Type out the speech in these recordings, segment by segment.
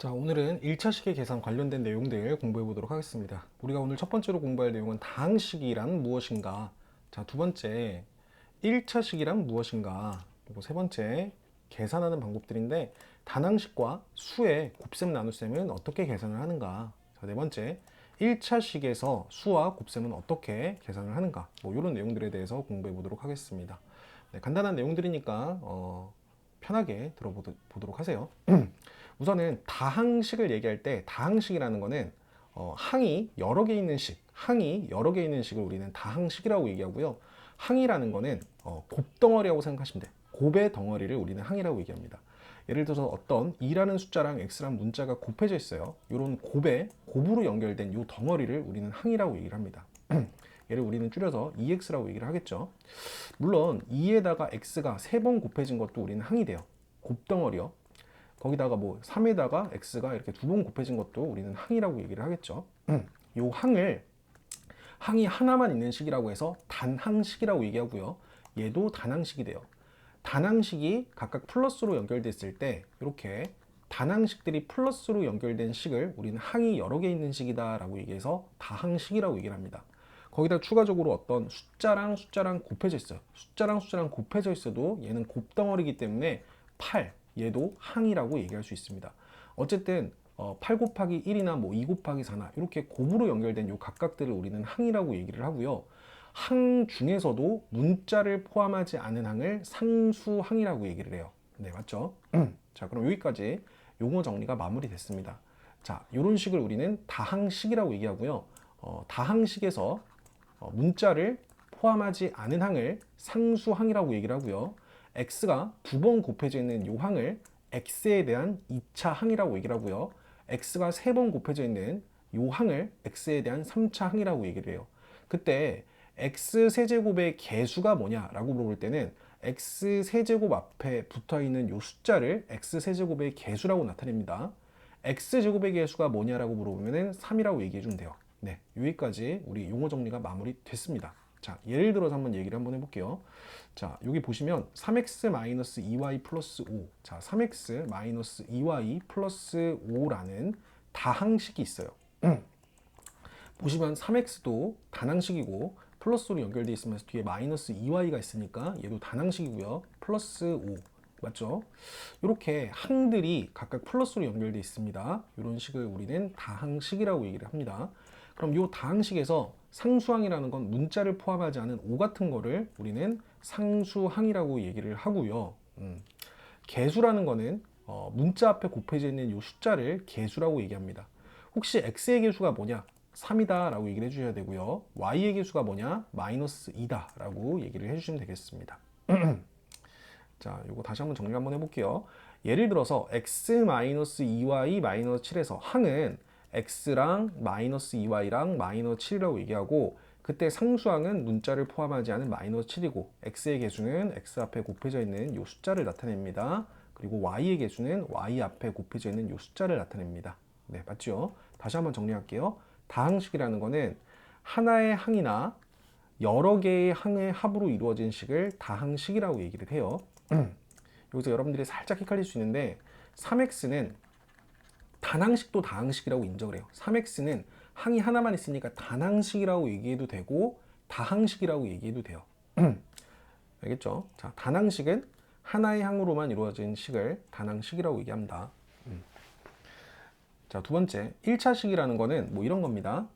자, 오늘은 1차 시계 계산 관련된 내용들 공부해 보도록 하겠습니다. 우리가 오늘 첫 번째로 공부할 내용은 다항식이란 무엇인가. 자, 두 번째 1차 식이란 무엇인가. 그리고 세 번째 계산하는 방법들인데 단항식과 수의 곱셈 나눗셈은 어떻게 계산을 하는가. 자, 네 번째 1차 식에서 수와 곱셈은 어떻게 계산을 하는가. 이런 내용들에 대해서 공부해 보도록 하겠습니다. 네, 간단한 내용들이니까 편하게 들어보도록 하세요. 우선은 다항식을 얘기할 때 다항식이라는 거는 항이 여러 개 있는 식을 우리는 다항식이라고 얘기하고요. 항이라는 거는 곱덩어리라고 생각하시면 돼요. 곱의 덩어리를 우리는 항이라고 얘기합니다. 예를 들어서 어떤 2라는 숫자랑 x라는 문자가 곱해져 있어요. 이런 곱으로 연결된 이 덩어리를 우리는 항이라고 얘기를 합니다. 얘를 우리는 줄여서 2x라고 얘기를 하겠죠. 물론 2에다가 x가 3번 곱해진 것도 우리는 항이 돼요. 곱덩어리요. 거기다가 3에다가 x가 이렇게 2번 곱해진 것도 우리는 항이라고 얘기를 하겠죠. 요 항이 하나만 있는 식이라고 해서 단항식이라고 얘기하고요. 얘도 단항식이 돼요. 단항식이 각각 플러스로 연결됐을 때 이렇게 단항식들이 플러스로 연결된 식을 우리는 항이 여러 개 있는 식이다 라고 얘기해서 다항식이라고 얘기를 합니다. 거기다 추가적으로 어떤 숫자랑 곱해져 있어요. 숫자랑 곱해져 있어도 얘는 곱덩어리이기 때문에 8, 얘도 항이라고 얘기할 수 있습니다. 어쨌든 8 곱하기 1이나 2 곱하기 4나 이렇게 곱으로 연결된 요 각각들을 우리는 항이라고 얘기를 하고요. 항 중에서도 문자를 포함하지 않은 항을 상수항이라고 얘기를 해요. 네, 맞죠? 자, 그럼 여기까지 용어 정리가 마무리됐습니다. 자, 이런 식을 우리는 다항식이라고 얘기하고요. 다항식에서 문자를 포함하지 않은 항을 상수항이라고 얘기를 하고요. x가 2번 곱해져 있는 이 항을 x에 대한 2차 항이라고 얘기를 하고요. x가 3번 곱해져 있는 이 항을 x에 대한 3차 항이라고 얘기를 해요. 그때 x 세제곱의 개수가 뭐냐라고 물어볼 때는 x 세제곱 앞에 붙어 있는 이 숫자를 x 세제곱의 개수라고 나타냅니다. x 제곱의 개수가 뭐냐라고 물어보면 3이라고 얘기해 주면 돼요. 네, 여기까지 우리 용어 정리가 마무리됐습니다. 자, 예를 들어서 한번 얘기를 한번 해볼게요. 자, 여기 보시면 3x-2y 플러스 5. 자, 3x-2y 플러스 5라는 다항식이 있어요. 보시면 3x도 단항식이고 플러스로 연결되어 있으면서 뒤에 마이너스 2y가 있으니까 얘도 단항식이고요. 플러스 5. 맞죠? 이렇게 항들이 각각 플러스로 연결되어 있습니다. 이런 식을 우리는 다항식이라고 얘기를 합니다. 그럼 이 다항식에서 상수항이라는 건 문자를 포함하지 않은 5 같은 거를 우리는 상수항이라고 얘기를 하고요. 개수라는 거는 문자 앞에 곱해져 있는 이 숫자를 개수라고 얘기합니다. 혹시 x의 개수가 뭐냐? 3이다 라고 얘기를 해주셔야 되고요. y의 개수가 뭐냐? 마이너스 2다 라고 얘기를 해주시면 되겠습니다. 자, 이거 다시 한번 정리 한번 해볼게요. 예를 들어서 x-2y-7에서 항은 x랑 마이너스 2y랑 마이너스 7이라고 얘기하고 그때 상수항은 문자를 포함하지 않은 마이너스 7이고 x의 개수는 x 앞에 곱해져 있는 이 숫자를 나타냅니다. 그리고 y의 개수는 y 앞에 곱해져 있는 이 숫자를 나타냅니다. 네, 맞죠? 다시 한번 정리할게요. 다항식이라는 거는 하나의 항이나 여러 개의 항의 합으로 이루어진 식을 다항식이라고 얘기를 해요. 여기서 여러분들이 살짝 헷갈릴 수 있는데 3x는 단항식도 다항식이라고 인정을 해요. 3x는 항이 하나만 있으니까 단항식이라고 얘기해도 되고 다항식이라고 얘기해도 돼요. 알겠죠? 자, 단항식은 하나의 항으로만 이루어진 식을 단항식이라고 얘기합니다. 자, 두 번째 1차식이라는 거는 이런 겁니다.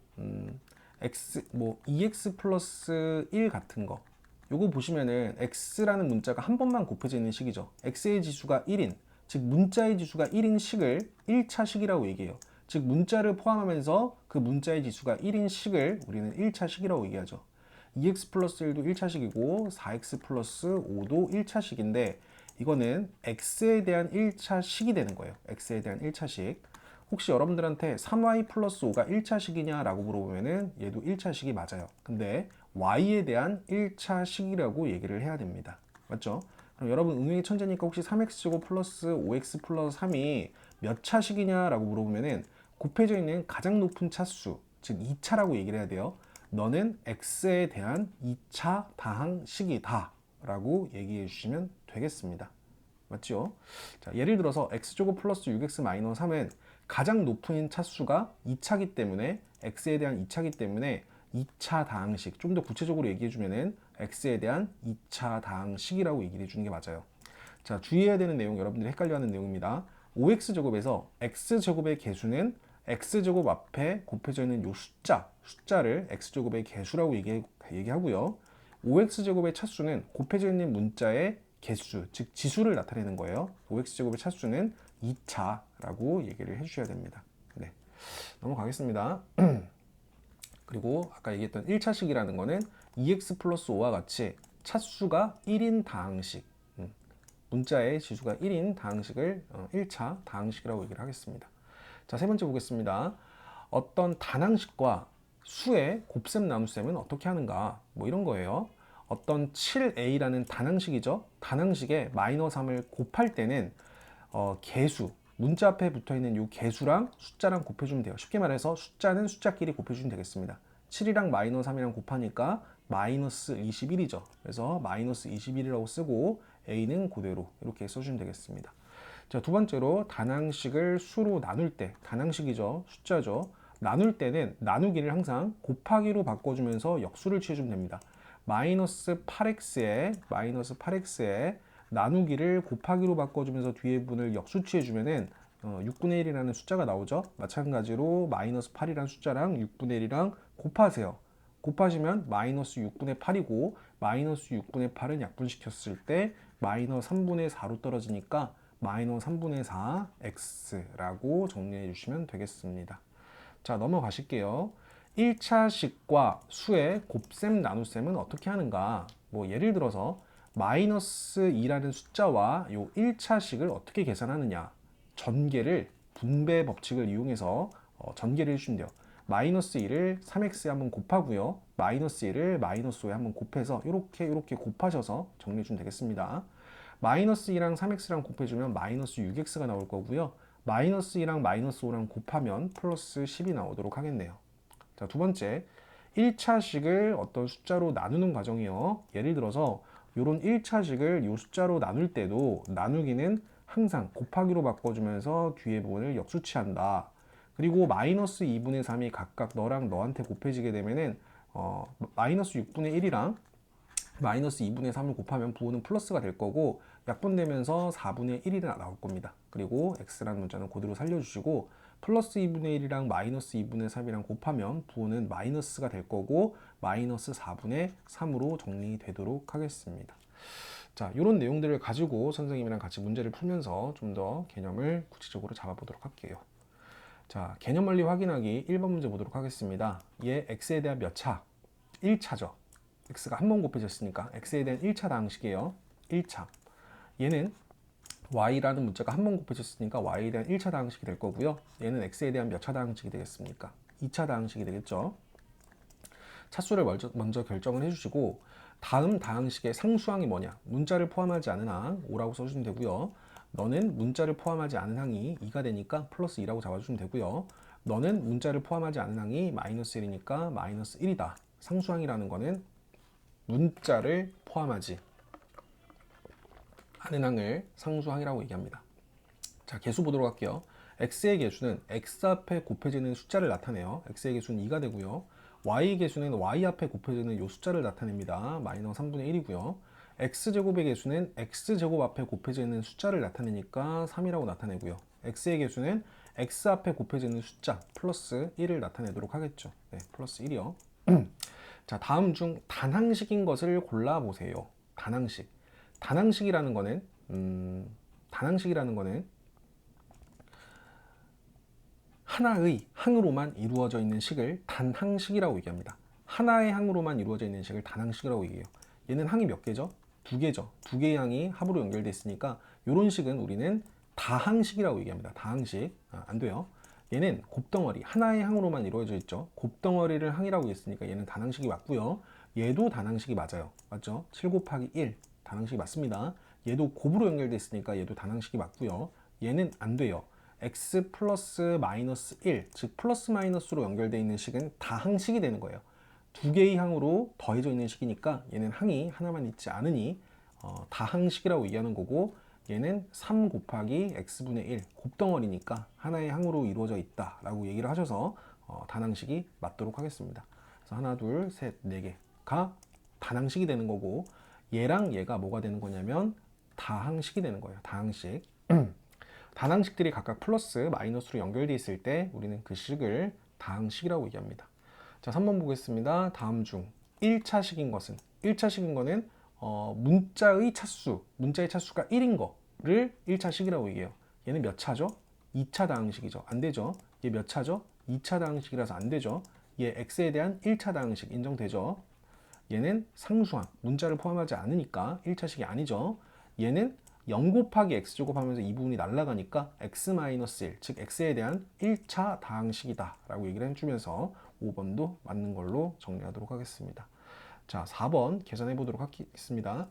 x 2x 플러스 1 같은 거. 요거 보시면은 x라는 문자가 한 번만 곱해져 있는 식이죠. x의 지수가 1인, 즉 문자의 지수가 1인 식을 1차식이라고 얘기해요. 즉 문자를 포함하면서 그 문자의 지수가 1인 식을 우리는 1차식이라고 얘기하죠. 2x 플러스 1도 1차식이고 4x 플러스 5도 1차식인데 이거는 x에 대한 1차식이 되는 거예요. x에 대한 1차식. 혹시 여러분들한테 3y 플러스 5가 1차식이냐 라고 물어보면은 얘도 1차식이 맞아요. 근데 y에 대한 1차식이라고 얘기를 해야 됩니다. 맞죠? 그럼 여러분 응용의 천재니까 혹시 3x제곱 플러스 5x 플러스 3이 몇 차식이냐 라고 물어보면은 곱해져 있는 가장 높은 차수, 즉 2차라고 얘기를 해야 돼요. 너는 x에 대한 2차 다항식이다 라고 얘기해 주시면 되겠습니다. 맞죠? 자, 예를 들어서 x제곱 플러스 6x 마이너스 3은 가장 높은 차수가 2차기 때문에 x에 대한 2차기 때문에 2차 다항식, 좀 더 구체적으로 얘기해 주면은 x에 대한 2차 다항식이라고 얘기해 주는 게 맞아요. 자, 주의해야 되는 내용, 여러분들이 헷갈려하는 내용입니다. 5x제곱에서 x제곱의 개수는 x제곱 앞에 곱해져 있는 요 숫자를 x제곱의 개수라고 얘기하고요. 5x제곱의 차수는 곱해져 있는 문자의 개수, 즉 지수를 나타내는 거예요. 5x제곱의 차수는 2차라고 얘기를 해주셔야 됩니다. 네, 넘어가겠습니다. 그리고 아까 얘기했던 1차식이라는 거는 2x 플러스 5와 같이 차수가 1인 다항식, 문자의 지수가 1인 다항식을 1차 다항식이라고 얘기를 하겠습니다. 자, 세 번째 보겠습니다. 어떤 단항식과 수의 곱셈 나눗셈은 어떻게 하는가? 뭐 이런 거예요. 어떤 7a라는 단항식이죠. 단항식에 마이너스 3을 곱할 때는 개수, 문자 앞에 붙어있는 이 개수랑 숫자랑 곱해주면 돼요. 쉽게 말해서 숫자는 숫자끼리 곱해주면 되겠습니다. 7이랑 마이너스 3이랑 곱하니까 마이너스 21이죠. 그래서 마이너스 21이라고 쓰고 a는 그대로 이렇게 써주면 되겠습니다. 자, 두 번째로 단항식을 수로 나눌 때, 단항식이죠. 숫자죠. 나눌 때는 나누기를 항상 곱하기로 바꿔주면서 역수를 취해주면 됩니다. 마이너스 8x에 나누기를 곱하기로 바꿔주면서 뒤에 분을 역수 취해주면은 6분의 1이라는 숫자가 나오죠. 마찬가지로 마이너스 8이라는 숫자랑 6분의 1이랑 곱하세요. 곱하시면 마이너스 6분의 8이고 마이너스 6분의 8은 약분시켰을 때 마이너스 3분의 4로 떨어지니까 마이너스 3분의 4 x라고 정리해 주시면 되겠습니다. 자, 넘어가실게요. 1차식과 수의 곱셈 나눗셈은 어떻게 하는가? 뭐 예를 들어서 마이너스 2라는 숫자와 요 1차식을 어떻게 계산하느냐? 전개를 분배 법칙을 이용해서 전개를 해주시면 돼요. 마이너스 2를 3x에 한번 곱하고요. 마이너스 1을 마이너스 5에 한번 곱해서 이렇게 곱하셔서 정리해 주면 되겠습니다. 마이너스 2랑 3x랑 곱해주면 마이너스 6x가 나올 거고요. 마이너스 2랑 마이너스 5랑 곱하면 플러스 10이 나오도록 하겠네요. 자, 두 번째, 1차식을 어떤 숫자로 나누는 과정이요. 예를 들어서 이런 1차식을 이 숫자로 나눌 때도 나누기는 항상 곱하기로 바꿔주면서 뒤에 부분을 역수치한다. 그리고 마이너스 2분의 3이 각각 너랑 너한테 곱해지게 되면은 마이너스 6분의 1이랑 마이너스 2분의 3을 곱하면 부호는 플러스가 될 거고 약분되면서 4분의 1이 나올 겁니다. 그리고 x라는 문자는 그대로 살려주시고 플러스 2분의 1이랑 마이너스 2분의 3이랑 곱하면 부호는 마이너스가 될 거고 마이너스 4분의 3으로 정리되도록 하겠습니다. 자, 이런 내용들을 가지고 선생님이랑 같이 문제를 풀면서 좀 더 개념을 구체적으로 잡아보도록 할게요. 자, 개념 원리 확인하기 1번 문제 보도록 하겠습니다. 얘 x에 대한 몇 차? 1차죠. x가 한 번 곱해졌으니까 x에 대한 1차 다항식이에요. 1차. 얘는 y라는 문자가 한 번 곱해졌으니까 y에 대한 1차 다항식이 될 거고요. 얘는 x에 대한 몇 차 다항식이 되겠습니까? 2차 다항식이 되겠죠. 차수를 먼저 결정을 해주시고 다음 다항식의 상수항이 뭐냐? 문자를 포함하지 않은 항 5라고 써주면 되고요. 너는 문자를 포함하지 않은 항이 2가 되니까 플러스 2라고 잡아주면 되고요. 너는 문자를 포함하지 않은 항이 마이너스 1이니까 마이너스 1이다. 상수항이라는 거는 문자를 포함하지 않은 항을 상수항이라고 얘기합니다. 자, 개수 보도록 할게요. x의 개수는 x 앞에 곱해지는 숫자를 나타내요. x의 개수는 2가 되고요. y의 개수는 y 앞에 곱해지는 이 숫자를 나타냅니다. 마이너스 3분의 1이고요. x제곱의 개수는 x제곱 앞에 곱해지는 숫자를 나타내니까 3이라고 나타내고요. x의 개수는 x 앞에 곱해지는 숫자 플러스 1을 나타내도록 하겠죠. 네, 플러스 1이요. 자, 다음 중 단항식인 것을 골라보세요. 단항식. 단항식이라는 거는 하나의 항으로만 이루어져 있는 식을 단항식이라고 얘기합니다. 하나의 항으로만 이루어져 있는 식을 단항식이라고 얘기해요. 얘는 항이 몇 개죠? 두 개죠. 두 개의 항이 합으로 연결되어 있으니까 이런 식은 우리는 다항식이라고 얘기합니다. 다항식. 안 돼요. 얘는 곱덩어리, 하나의 항으로만 이루어져 있죠. 곱덩어리를 항이라고 했으니까 얘는 단항식이 맞고요. 얘도 단항식이 맞아요. 맞죠? 7 곱하기 1 단항식이 맞습니다. 얘도 곱으로 연결되어 있으니까 얘도 단항식이 맞고요. 얘는 안 돼요. x 플러스 마이너스 1, 즉 플러스 마이너스로 연결되어 있는 식은 다항식이 되는 거예요. 두 개의 항으로 더해져 있는 식이니까 얘는 항이 하나만 있지 않으니 다항식이라고 얘기하는 거고, 얘는 3 곱하기 x분의 1 곱덩어리니까 하나의 항으로 이루어져 있다 라고 얘기를 하셔서 단항식이 맞도록 하겠습니다. 그래서 하나, 둘, 셋, 네 개가 단항식이 되는 거고, 얘랑 얘가 뭐가 되는 거냐면 다항식이 되는 거예요. 다항식. 단항식들이 각각 플러스 마이너스로 연결되어 있을 때 우리는 그 식을 다항식이라고 얘기합니다. 자, 3번 보겠습니다. 다음 중 1차식인 것은, 1차식인 거는 문자의 차수가 1인 거를 1차식이라고 얘기해요. 얘는 몇 차죠? 2차 다항식이죠. 안 되죠. 얘 몇 차죠? 2차 다항식이라서 안 되죠. 얘 x에 대한 1차 다항식 인정되죠. 얘는 상수항, 문자를 포함하지 않으니까 1차식이 아니죠. 얘는 0 곱하기 x 제곱하면서 이 부분이 날아가니까 x-1, 즉 x에 대한 1차 다항식이다 라고 얘기를 해주면서 5번도 맞는 걸로 정리하도록 하겠습니다. 자, 4번 계산해 보도록 하겠습니다.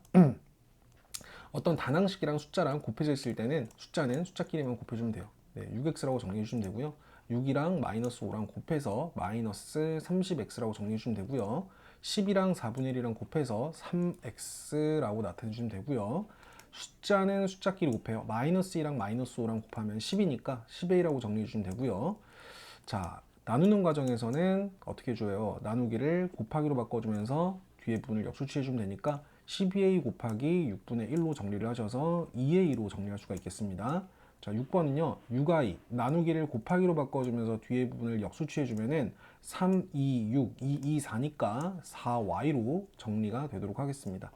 어떤 단항식이랑 숫자랑 곱해져 있을 때는 숫자는 숫자끼리만 곱해주면 돼요. 네, 6x라고 정리해 주시면 되고요. 6이랑 마이너스 5랑 곱해서 마이너스 30x라고 정리해 주시면 되고요. 10이랑 4분의 1이랑 곱해서 3x라고 나타내 주시면 되고요. 숫자는 숫자끼리 곱해요. 마이너스 2랑 마이너스 5랑 곱하면 10이니까 10a라고 정리해 주시면 되고요. 자, 나누는 과정에서는 어떻게 줘요? 나누기를 곱하기로 바꿔주면서 뒤에 부분을 역수치해 주면 되니까 12a 곱하기 6분의 1로 정리를 하셔서 2a로 정리할 수가 있겠습니다. 자, 6번은요. 6i 나누기를 곱하기로 바꿔주면서 뒤에 부분을 역수치해 주면은 3, 2, 6, 2, 2, 4니까 4y로 정리가 되도록 하겠습니다.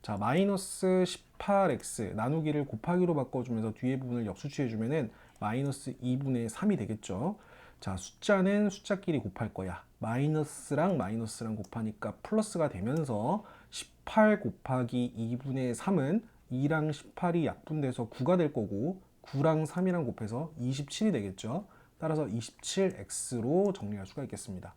자, 마이너스 18x 나누기를 곱하기로 바꿔주면서 뒤에 부분을 역수치해 주면은 마이너스 2분의 3이 되겠죠. 자, 숫자는 숫자끼리 곱할 거야. 마이너스랑 마이너스랑 곱하니까 플러스가 되면서 18 곱하기 2분의 3은 2랑 18이 약분돼서 9가 될 거고, 9랑 3이랑 곱해서 27이 되겠죠. 따라서 27x로 정리할 수가 있겠습니다.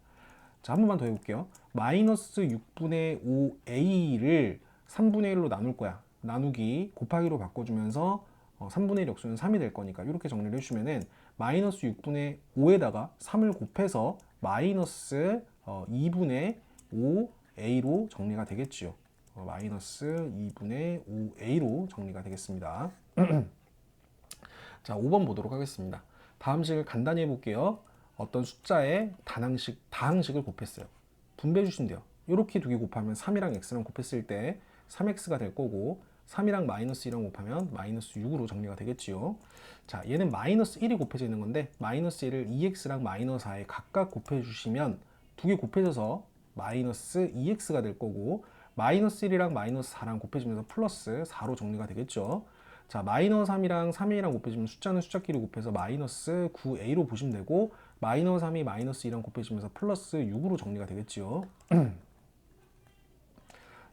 자, 한 번만 더 해볼게요. 마이너스 6분의 5a를 3분의 1로 나눌 거야. 나누기 곱하기로 바꿔주면서 3분의 1 역수는 3이 될 거니까 이렇게 정리를 해주시면은 마이너스 6분의 5에다가 3을 곱해서 마이너스 2분의 5a로 정리가 되겠지요. 마이너스 2분의 5a로 정리가 되겠습니다. 자, 5번 보도록 하겠습니다. 다음 식을 간단히 해볼게요. 어떤 숫자의 다항식을 곱했어요. 분배해 주시면 돼요. 이렇게 두 개 곱하면 3이랑 x랑 곱했을 때 3x가 될 거고, 3이랑 마이너스 1이랑 곱하면 마이너스 6으로 정리가 되겠지요. 자, 얘는 마이너스 1이 곱해져 있는 건데 마이너스 1을 2x랑 마이너스 4에 각각 곱해 주시면 두 개 곱해져서 마이너스 2x가 될 거고, 마이너스 1이랑 마이너스 4랑 곱해지면서 플러스 4로 정리가 되겠죠. 자, 마이너스 3이랑 3a랑 곱해지면 숫자는 숫자끼리 곱해서 마이너스 9a로 보시면 되고, 마이너스 3이 마이너스 2랑 곱해지면서 플러스 6으로 정리가 되겠지요.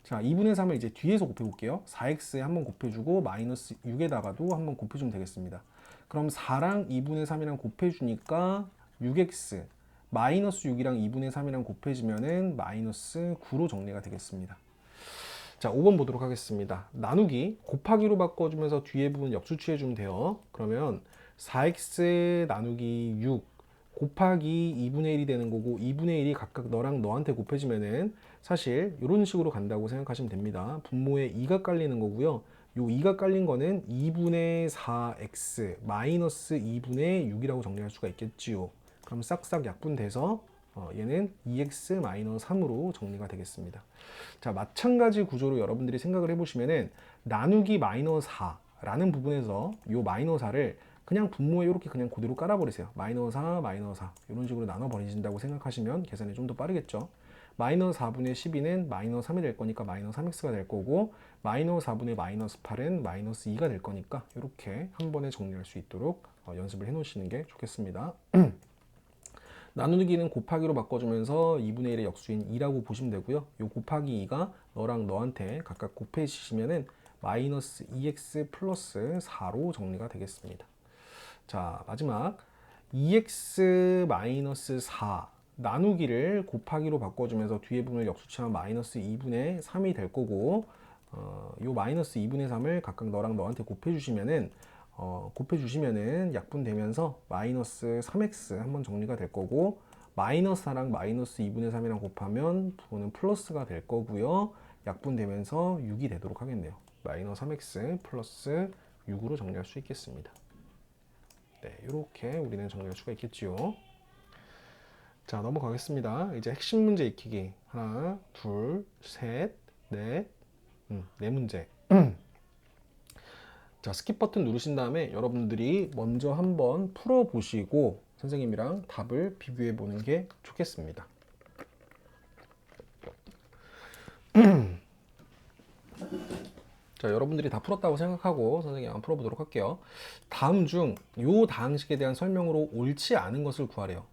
자, 2분의 3을 이제 뒤에서 곱해볼게요. 4x에 한번 곱해주고 마이너스 6에다가도 한번 곱해주면 되겠습니다. 그럼 4랑 2분의 3이랑 곱해주니까 6x 마이너스 6이랑 2분의 3이랑 곱해지면은 마이너스 9로 정리가 되겠습니다. 자, 5번 보도록 하겠습니다. 나누기 곱하기로 바꿔주면서 뒤에 부분 역수치해주면 돼요. 그러면 4x 나누기 6 곱하기 2분의 1이 되는 거고, 2분의 1이 각각 너랑 너한테 곱해지면은 사실 이런 식으로 간다고 생각하시면 됩니다. 분모에 2가 깔리는 거고요. 요 2가 깔린 거는 2분의 4x 마이너스 2분의 6이라고 정리할 수가 있겠지요. 그럼 싹싹 약분돼서 얘는 2x-3으로 정리가 되겠습니다. 자, 마찬가지 구조로 여러분들이 생각을 해보시면은 나누기 마이너스 4라는 부분에서 요 마이너스 4를 그냥 분모에 이렇게 그냥 그대로 깔아버리세요. 마이너스 4, 마이너스 4 이런 식으로 나눠버리신다고 생각하시면 계산이 좀 더 빠르겠죠. 마이너스 4분의 12는 마이너스 3이 될 거니까 마이너스 3x가 될 거고, 마이너스 4분의 마이너스 8은 마이너스 2가 될 거니까 이렇게 한 번에 정리할 수 있도록 연습을 해 놓으시는 게 좋겠습니다. 나누기는 곱하기로 바꿔주면서 2분의 1의 역수인 2라고 보시면 되고요. 요 곱하기 2가 너랑 너한테 각각 곱해주시면은 마이너스 2x 플러스 4로 정리가 되겠습니다. 자, 마지막 2x 마이너스 4 나누기를 곱하기로 바꿔주면서 뒤에 부분을 역수치하면 마이너스 2분의 3이 될 거고, 요 마이너스 2분의 3을 각각 너랑 너한테 곱해주시면은 약분되면서 마이너스 3x 한번 정리가 될 거고, 마이너스 4랑 마이너스 2분의 3이랑 곱하면 부분은 플러스가 될 거고요. 약분되면서 6이 되도록 하겠네요. 마이너스 3x 플러스 6으로 정리할 수 있겠습니다. 네, 이렇게 우리는 정리할 수가 있겠지요. 자, 넘어가겠습니다. 이제 핵심 문제 익히기. 하나, 둘, 셋, 넷, 네 문제. 자, 스킵 버튼 누르신 다음에 여러분들이 먼저 한번 풀어보시고 선생님이랑 답을 비교해 보는 게 좋겠습니다. 자, 여러분들이 다 풀었다고 생각하고 선생님이 한번 풀어보도록 할게요. 다음 중 요 다항식에 대한 설명으로 옳지 않은 것을 구하래요.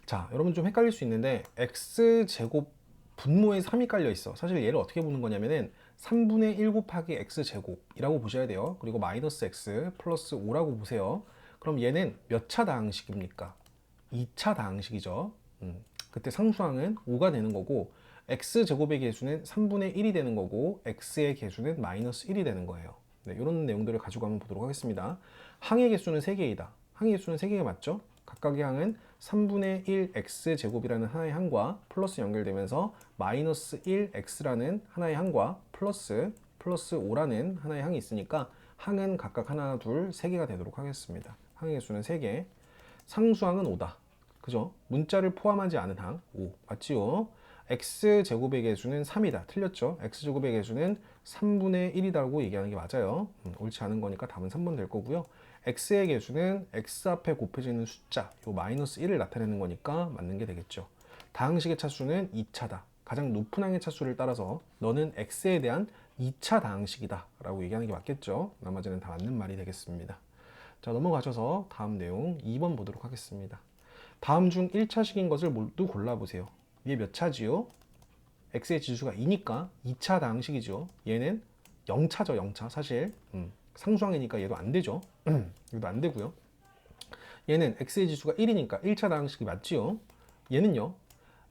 자, 여러분 좀 헷갈릴 수 있는데 x제곱 분모에 3이 깔려 있어. 사실 얘를 어떻게 보는 거냐면은 3분의 1 곱하기 x제곱이라고 보셔야 돼요. 그리고 마이너스 x 플러스 5라고 보세요. 그럼 얘는 몇 차 다항식입니까? 2차 다항식이죠. 그때 상수항은 5가 되는 거고 x제곱의 개수는 3분의 1이 되는 거고 x의 개수는 마이너스 1이 되는 거예요. 네, 이런 내용들을 가지고 한번 보도록 하겠습니다. 항의 개수는 3개이다. 항의 개수는 3개가 맞죠? 각각의 항은 3분의 1 x제곱이라는 하나의 항과 플러스 연결되면서 마이너스 1 x라는 하나의 항과 플러스 5라는 하나의 항이 있으니까 항은 각각 하나, 둘, 3개가 되도록 하겠습니다. 항의 개수는 3개. 상수항은 5다. 그죠? 문자를 포함하지 않은 항 5. 맞지요? x제곱의 개수는 3이다. 틀렸죠? x제곱의 개수는 3분의 1이라고 얘기하는 게 맞아요. 옳지 않은 거니까 답은 3번 될 거고요. x의 개수는 x 앞에 곱해지는 숫자, 요 마이너스 1을 나타내는 거니까 맞는 게 되겠죠. 다항식의 차수는 2차다. 가장 높은 항의 차수를 따라서 너는 x에 대한 2차 다항식이다 라고 얘기하는 게 맞겠죠. 나머지는 다 맞는 말이 되겠습니다. 자, 넘어가셔서 다음 내용 2번 보도록 하겠습니다. 다음 중 1차식인 것을 모두 골라보세요. 얘 몇 차지요? x의 지수가 2니까 2차 다항식이죠. 얘는 0차죠, 0차. 사실 상수항이니까 얘도 안 되죠. 얘도 안 되고요. 얘는 x의 지수가 1이니까 1차 다항식이 맞지요. 얘는요.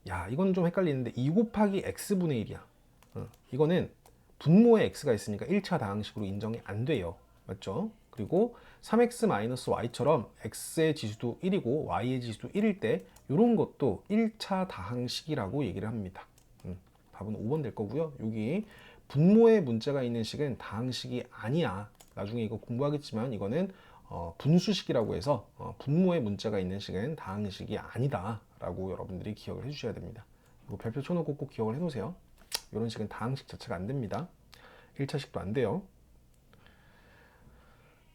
야, 이건 좀 헷갈리는데 2 곱하기 x분의 1이야. 이거는 분모에 x가 있으니까 1차 다항식으로 인정이 안 돼요. 맞죠? 그리고 3x-y처럼 x의 지수도 1이고 y의 지수도 1일 때 이런 것도 1차 다항식이라고 얘기를 합니다. 답은 5번 될 거고요. 여기 분모에 문자가 있는 식은 다항식이 아니야. 나중에 이거 공부하겠지만 이거는 분수식이라고 해서 분모에 문자가 있는 식은 다항식이 아니다 라고 여러분들이 기억을 해주셔야 됩니다. 이거 별표 쳐놓고 꼭 기억을 해놓으세요. 이런 식은 다항식 자체가 안 됩니다. 1차식도 안 돼요.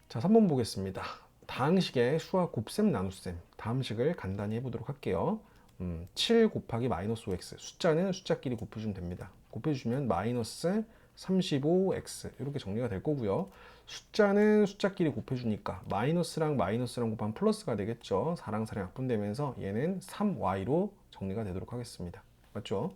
자, 3번 보겠습니다. 다항식의 수와 곱셈 나눗셈 다음식을 간단히 해보도록 할게요. 7 곱하기 마이너스 5x 숫자는 숫자끼리 곱해주면 됩니다. 곱해주시면 마이너스 35x 이렇게 정리가 될 거고요. 숫자는 숫자끼리 곱해주니까 마이너스랑 곱하면 플러스가 되겠죠. 4랑 4랑 약분되면서 얘는 3y로 정리가 되도록 하겠습니다. 맞죠?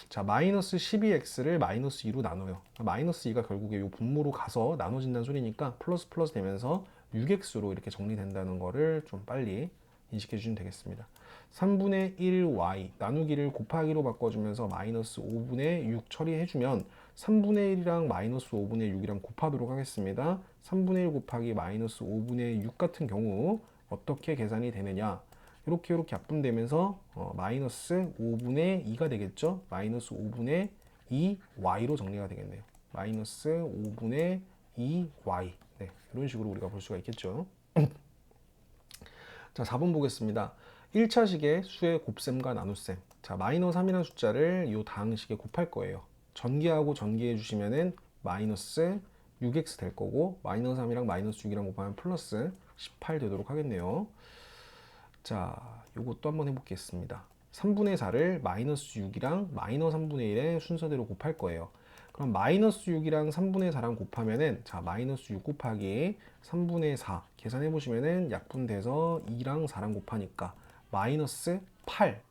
자, 마이너스 12x를 마이너스 2로 나눠요. 마이너스 2가 결국에 이 분모로 가서 나눠진다는 소리니까 플러스 되면서 6x로 이렇게 정리된다는 거를 좀 빨리 인식해 주시면 되겠습니다. 3분의 1y 나누기를 곱하기로 바꿔주면서 마이너스 5분의 6 처리해주면 3분의 1이랑 마이너스 5분의 6이랑 곱하도록 하겠습니다. 3분의 1 곱하기 마이너스 5분의 6 같은 경우 어떻게 계산이 되느냐, 이렇게 약분되면서 마이너스 5분의 2가 되겠죠. 마이너스 5분의 2y로 정리가 되겠네요. 마이너스 5분의 2y. 네, 이런 식으로 우리가 볼 수가 있겠죠. 자, 4번 보겠습니다. 1차식의 수의 곱셈과 나눗셈. 자, 마이너스 3이라는 숫자를 이 다항식에 곱할 거예요. 전개하고 전개해 주시면은 마이너스 6x 될 거고, 마이너스 3이랑 마이너스 6이랑 곱하면 플러스 18 되도록 하겠네요. 자, 요것도 한번 해보겠습니다. 3분의 4를 마이너스 6이랑 마이너스 3분의 1의 순서대로 곱할 거예요. 그럼 마이너스 6이랑 3분의 4랑 곱하면은, 자, 마이너스 6 곱하기 3분의 4 계산해 보시면은 약분돼서 2랑 4랑 곱하니까 마이너스 8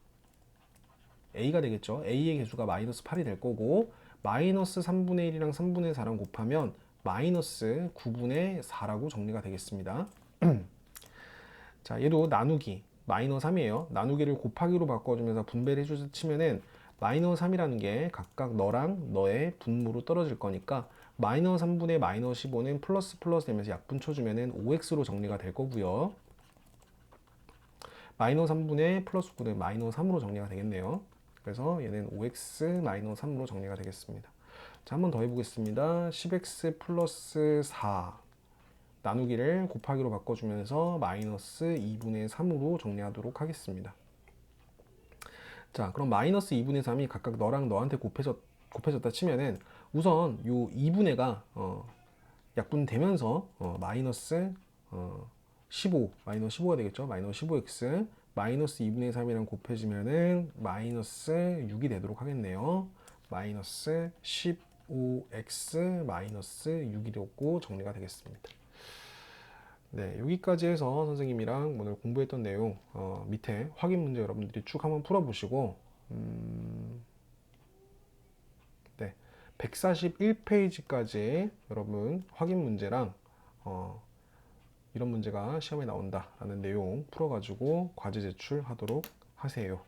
a가 되겠죠. a의 개수가 마이너스 8이 될 거고, 마이너스 3분의 1이랑 3분의 4랑 곱하면 마이너스 9분의 4라고 정리가 되겠습니다. 자, 얘도 나누기 마이너스 3이에요. 나누기를 곱하기로 바꿔주면서 분배를 해줘서 치면은 마이너스 3이라는 게 각각 너랑 너의 분모로 떨어질 거니까 마이너스 3분의 마이너스 15는 플러스 되면서 약분 쳐주면은 5x로 정리가 될 거고요. 마이너스 3분의 플러스 9는 마이너스 3으로 정리가 되겠네요. 그래서 얘는 5x 마이너스 3으로 정리가 되겠습니다. 자, 한 번 더 해보겠습니다. 10x 플러스 4 나누기를 곱하기로 바꿔주면서 마이너스 2분의 3으로 정리하도록 하겠습니다. 자, 그럼 마이너스 2분의 3이 각각 너랑 너한테 곱해졌다 치면은 우선 요 2분의가 약분되면서 마이너스 15, 마이너스 15가 되겠죠. 마이너스 15x 마이너스 2분의 3이랑 곱해지면은 마이너스 6이 되도록 하겠네요. 마이너스 15x 마이너스 6이 되고 정리가 되겠습니다. 네, 여기까지 해서 선생님이랑 오늘 공부했던 내용 밑에 확인 문제 여러분들이 쭉 한번 풀어보시고 네, 141페이지까지 여러분 확인 문제랑 이런 문제가 시험에 나온다라는 내용 풀어가지고 과제 제출하도록 하세요.